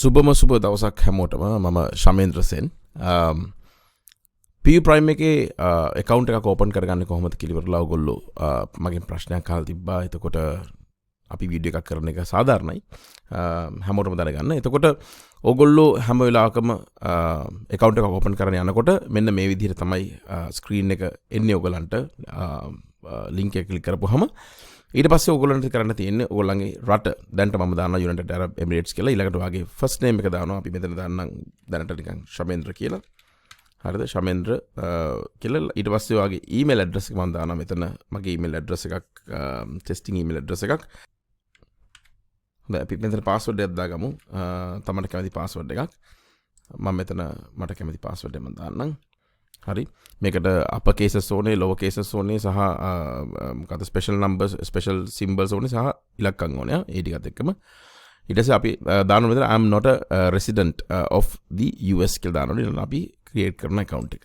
සුබම සුබ දවසක් හැමෝටම මම ශමේන්ද්‍ර සෙන් P Prime එකේ account එකක් open කරගන්නේ කොහොමද කියලා ඉවරලා ඔයගොල්ලෝ මගෙන් ප්‍රශ්නයක් අහලා තිබ්බා. එතකොට අපි වීඩියෝ එකක් කරන එක සාධාරණයි. හැමෝටම දැනගන්න. එතකොට ඔයගොල්ලෝ හැම වෙලාවකම account එකක් open කරන්න යනකොට මෙන්න මේ විදිහට තමයි screen එක එන්නේ ඔයගලන්ට link එක click කරපුවාම ඊට පස්සේ ඔයගොල්ලන්ට කරන්න තියෙන්නේ ඔයගොල්ලන්ගේ රට දැන්ට මම දානවා United Arab Emirates කියලා. ඊළඟට ඔයාගේ first name එක දානවා. අපි මෙතන දාන්නම් දැනට නිකන් ශමේන්ද්‍ර කියලා. හරිද? ශමේන්ද්‍ර කියලා. ඊට පස්සේ ඔයාගේ email address එක මම දානවා මෙතන. මගේ email address එකක් testing email address එකක්. හොඳයි අපි මෙතන password එකක් දාගමු. තමන්ට කැමති password එකක්. මම මෙතන මට කැමති password එක මම දාන්නම්. හරි මේකට upper cases ඕනේ lower cases ඕනේ සහ මොකද special numbers special symbols ඕනේ සහ ඉලක්කම් ඕනේ ඒ ටිකත් එක්කම ඊට පස්සේ අපි දානවා මෙතන I am not a resident of the US කියලා දානවා ඊළඟ අපි create කරන account එක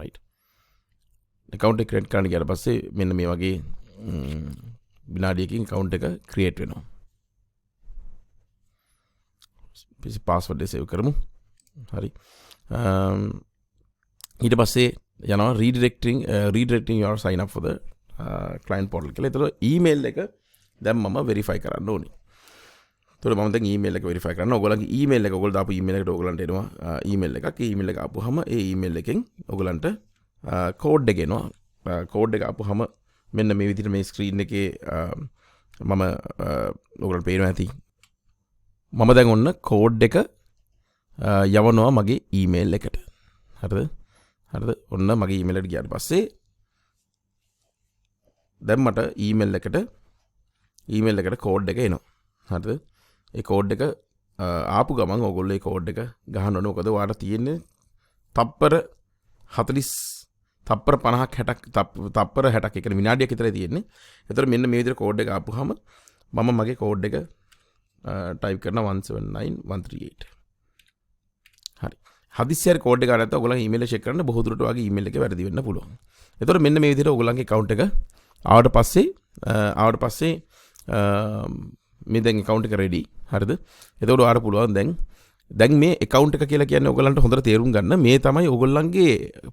right account එක create කරන්න ගියාට පස්සේ මෙන්න මේ වගේ විනාඩියකින් account එක create වෙනවා අපි password එක save කරමු හරි ඊට පස්සේ යනවා redirecting your sign up for the client portal කියලා. ඒතර email එක දැන් මම verify කරන්න ඕනේ. ඒතර මම දැන් email එක verify කරන්න. ඔයගොල්ලන්ගේ email එක ඔයගොල්ලෝ දාපු email එකට ඔයගොල්ලන්ට එනවා email එකක්. ඒ email එක ආපුවාම ඒ email එකෙන් ඔයගොල්ලන්ට code එක එනවා. code එක ආපුවාම මෙන්න මේ විදිහට මේ screen එකේ මම ඔයගොල්ලන්ට පේනවා ඇති. මම දැන් ඔන්න code එක යවනවා මගේ email එකට. හරිද? හරිද ඔන්න මගේ ඊමේල් එකට ගියාට පස්සේ දැන් මට ඊමේල් එකට කෝඩ් එක එනවා හරිද ඒ කෝඩ් එක ආපු ගමන් ඔයගොල්ලෝ ඒ කෝඩ් එක ගහන්න ඕනේ මොකද ඔයාලට තියෙන්නේ තප්පර 40 තප්පර 50ක් 60ක් තප්පර 60ක් ඒ කියන්නේ විනාඩියක් විතරයි තියෙන්නේ ඒතර මෙන්න මේ විදිහට කෝඩ් එක ආපුවාම මම මගේ කෝඩ් එක ටයිප් කරනවා 179138 හරි හදිස්සියට කෝඩ් එක ගන්න නැත්නම් ඔයගොල්ලන්ගේ ඊමේල් එක චෙක් කරන්න බොහෝ දුරට ඔයාගේ ඊමේල් එකේ වැරදි වෙන්න පුළුවන්. ඒතකොට මෙන්න මේ විදිහට ඔයගොල්ලන්ගේ account එක ආවට පස්සේ මේ දැන් account එක ready. හරිද? එතකොට ඔයාලට පුළුවන් දැන් මේ account එක කියලා කියන්නේ ඔයගොල්ලන්ට හොඳට තේරුම් ගන්න මේ තමයි ඔයගොල්ලන්ගේ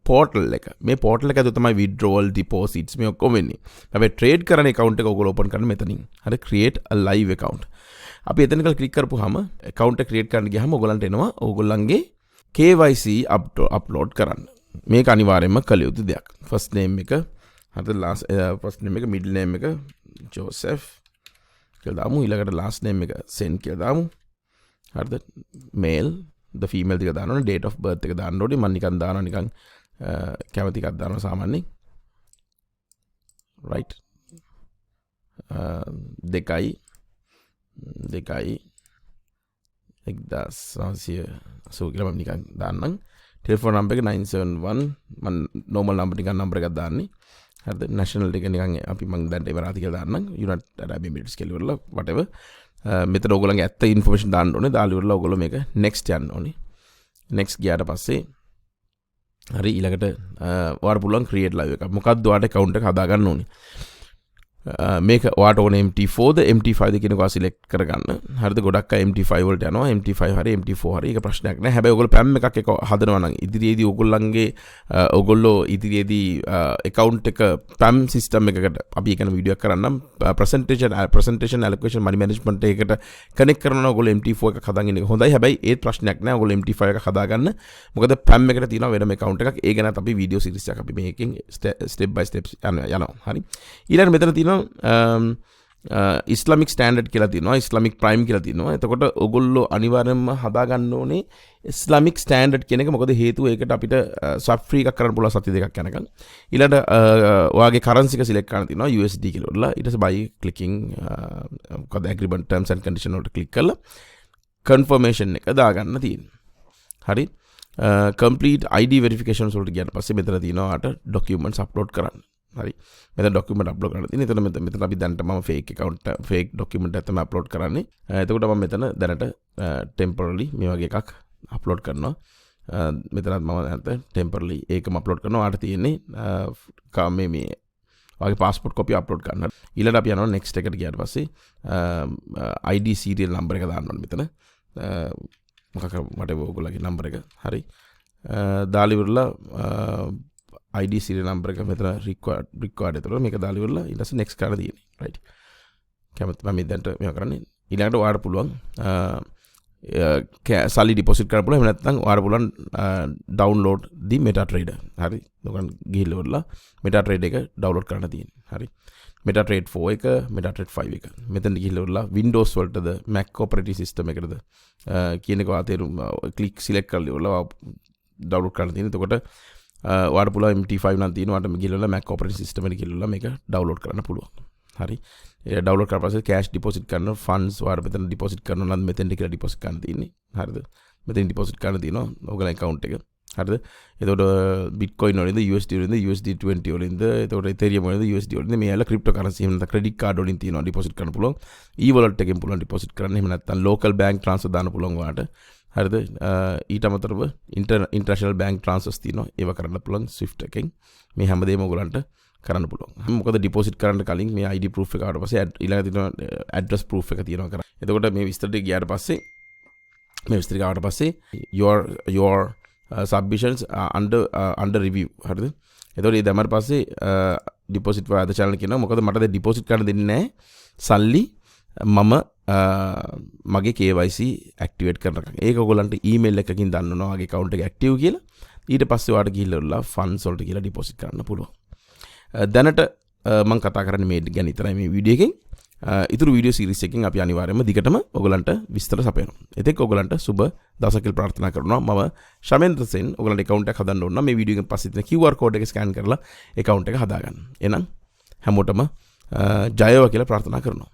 portal එක. මේ portal එක ඇතුළේ තමයි withdrawal deposits මේ ඔක්කොම වෙන්නේ. හැබැයි trade කරන account එක ඔයගොල්ලෝ open කරන්න මෙතනින්. හරි create a live account. අපි එතන click කරපුවාම account එක create කරන්න ගියාම ඔයගොල්ලන්ට එනවා ඔයගොල්ලන්ගේ KYC upload කරන්න. මේක අනිවාර්යයෙන්ම කළ යුතු දෙයක්. first name එක හරිද first name එක middle name එක Joseph කියලා දාමු. ඊළඟට last name එක Sen කියලා දාමු. හරිද male the female ටික දාන්න ඕනේ. date of birth එක දාන්න ඕනේ. මම නිකන් දානවා නිකන් කැමති එකක් දානවා සාමාන්‍යයෙන්. right 2 so කියලා මම නිකන් දාන්නම් ටෙලිෆෝන් නම්බර් එක 971 මම normal number නිකන් නම්බර් එකක් දාන්නේ හරිද national එක නිකන් අපි මම දැන් එමරාති කියලා දාන්නම් United Arab Emirates කියලා ඉවරලා whatever මෙතන ඕගොල්ලන්ගේ ඇත්ත information දාන්න ඕනේ දාලා ඉවරලා ඕගොල්ලෝ මේක next යන්න ඕනේ next ගියාට පස්සේ හරි ඊළඟට ඔයාලට පුළුවන් create live එකක් මොකක්ද ඔයාලට account එක හදා ගන්න ඕනේ මේක ඔයාට ඕනේ MT4 ද MT5 ද කියන එක සිලෙක්ට් කරගන්න. හරිද? ගොඩක් අය MT5 වලට යනවා. MT5 හරි MT4 හරි ඒක ප්‍රශ්නයක් නෑ. හැබැයි ඔයගොල්ලෝ PAM එකක් එක හදනවා නම් ඉදිරියේදී ඔයගොල්ලෝ ඉදිරියේදී account එක PAM system එකකට අපි එකන වීඩියෝ එකක් කරන්නම් presentation allocation money management එකකට connect කරනවා නම් ඔයගොල්ලෝ MT4 එකක් හදාගෙන ඉන්න එක හොඳයි. හැබැයි ඒත් ප්‍රශ්නයක් නෑ. ඔයගොල්ලෝ MT5 එකක් හදාගන්න. මොකද PAM එකට තියෙනවා වෙනම account එකක්. ඒ ගැනත් අපි වීඩියෝ series එකක් අපි මේකෙන් step by step යනවා. හරි. ඊළඟට මෙතන තියෙනවා ඉස්ලාමික් ස්ටෑන්ඩඩ් කියලා තියෙනවා ඉස්ලාමික් ප්‍රයිම් කියලා තියෙනවා එතකොට ඔයගොල්ලෝ අනිවාර්යයෙන්ම හදා ගන්න ඕනේ ඉස්ලාමික් ස්ටෑන්ඩඩ් කියන එක මොකද හේතුව ඒකට අපිට සබ් ෆ්‍රී එකක් කරන්න පුළුවන් සති දෙකක් යනකම් ඊළඟට ඔයාගේ කරන්සි එක සිලෙක්ට් කරන්න තියෙනවා USD කියලා වල ඊට පස්සේ by clicking මොකද agreement terms and condition වලට ක්ලික් කරලා confirmation එක දාගන්න තියෙනවා හරි complete ID verification වලට ගියාට පස්සේ මෙතන තියෙනවා ආට documents upload කරන්න හරි මෙතන document upload කරන්න තියෙන. මෙතන අපි දැනට මම fake account fake document එක තමයි upload කරන්නේ. එතකොට මම මෙතන දැනට temporarily මේ වගේ එකක් upload කරනවා. මෙතනත් මම දැනට temporarily ඒකම upload කරනවා. ආට තියෙන්නේ මේ වගේ passport copy upload කරන්න. ඊළඟට අපි යනවා next එකට ගියාට පස්සේ ID serial number එක දාන්න ඕනේ මෙතන. මොකක් මට ඔයගොල්ලන්ගේ නම්බර එක හරි දාලා ඉවරලා ID serial number එක මෙතන required එතකොට මේක දාලා ඉවරලා ඊට පස්සේ next කරලා තියෙන්නේ right කැමති මම දැන්ට මේක කරන්නේ ඊළඟට ඔයාලට පුළුවන් සල්ලි ඩිපොසිට් කරන්න පුළුවන් එහෙම නැත්නම් ඔයාලට පුළුවන් download the MetaTrader හරි ඔයගොල්ලන් ගිහිල්ලා ඉවරලා MetaTrader එක download කරන්න තියෙන්නේ හරි MetaTrader 4 එක MetaTrader 5 එක මෙතන ගිහිල්ලා ඉවරලා Windows වලටද Mac operating system එකටද කියන එක වාතේරු click select කරලා ඉවරලා download කරන්න තියෙන්නේ එතකොට ඔයාලට පුළුවන් MT5 නම් තියෙනවා ඔයාලට ගිහිල්ලා Mac operating system එකට ගිහිල්ලා මේක download කරන්න පුළුවන් හරි ඒ download කරලා පස්සේ cash deposit කරන funds ඔයාලට මෙතන deposit කරනවා නම් මෙතෙන්ට කියලා deposit කරන්න තියෙන්නේ හරිද මෙතෙන් deposit කරන්න තියෙනවා ඔයගොල්ලෝ account එක හරිද එතකොට bitcoin වලින්ද USD වලින්ද USD20 වලින්ද එතකොට ethereum වලින්ද USD වලින්ද මේ ඇල cryptocurrency එහෙම නැත්නම් credit card වලින් තියෙනවා deposit කරන්න පුළුවන් e-wallet එකෙන් පුළුවන් deposit කරන්න එහෙම නැත්නම් local bank transfer දාන්න පුළුවන් ඔයාලට හරිද ඊට අමතරව international bank transfers තියෙනවා ඒව කරන්න පුළුවන් Swift එකෙන් මේ හැමදේම ඔයගලන්ට කරන්න පුළුවන් මොකද deposit කරන්න කලින් මේ ID proof එක ආවට පස්සේ ඊළඟ තියෙනවා address proof එක තියෙනවා කරා එතකොට මේ විස්තර ටික ගියාට පස්සේ මේ විස්තර ටික ආවට පස්සේ your submissions are under review හරිද එතකොට ඒ දැම්මට පස්සේ deposit for other channel කියනවා මොකද මට දැන් deposit කරන්න දෙන්නේ නැහැ සල්ලි මම මගේ KYC ඇක්ටිවේට් කරනකම් ඒක ඔයගොල්ලන්ට ඊමේල් එකකින් දන්නවනවා මගේ account එක ඇක්ටිව් කියලා ඊට පස්සේ ඔයාලට ගිහිල්ලා funds වලට කියලා deposit කරන්න පුළුවන් දැනට මම කතා කරන්නේ මේ ගැන විතරයි මේ වීඩියෝ එකෙන් ඉතුරු වීඩියෝ සීරීස් එකකින් අපි අනිවාර්යයෙන්ම දිගටම ඔයගොල්ලන්ට විස්තර සපයනවා එතෙක් ඔයගොල්ලන්ට සුබ දවසක් කියලා ප්‍රාර්ථනා කරනවා මම ශමෙන්ද්‍ර සෙන් ඔයගොල්ලන්ට account එකක් හදන්න ඕන නම් මේ වීඩියෝ එකෙන් පස්සේ තියෙන QR code එක ස්කෑන් කරලා account එක හදාගන්න එහෙනම් හැමෝටම ජයව කියලා ප්‍රාර්ථනා කරනවා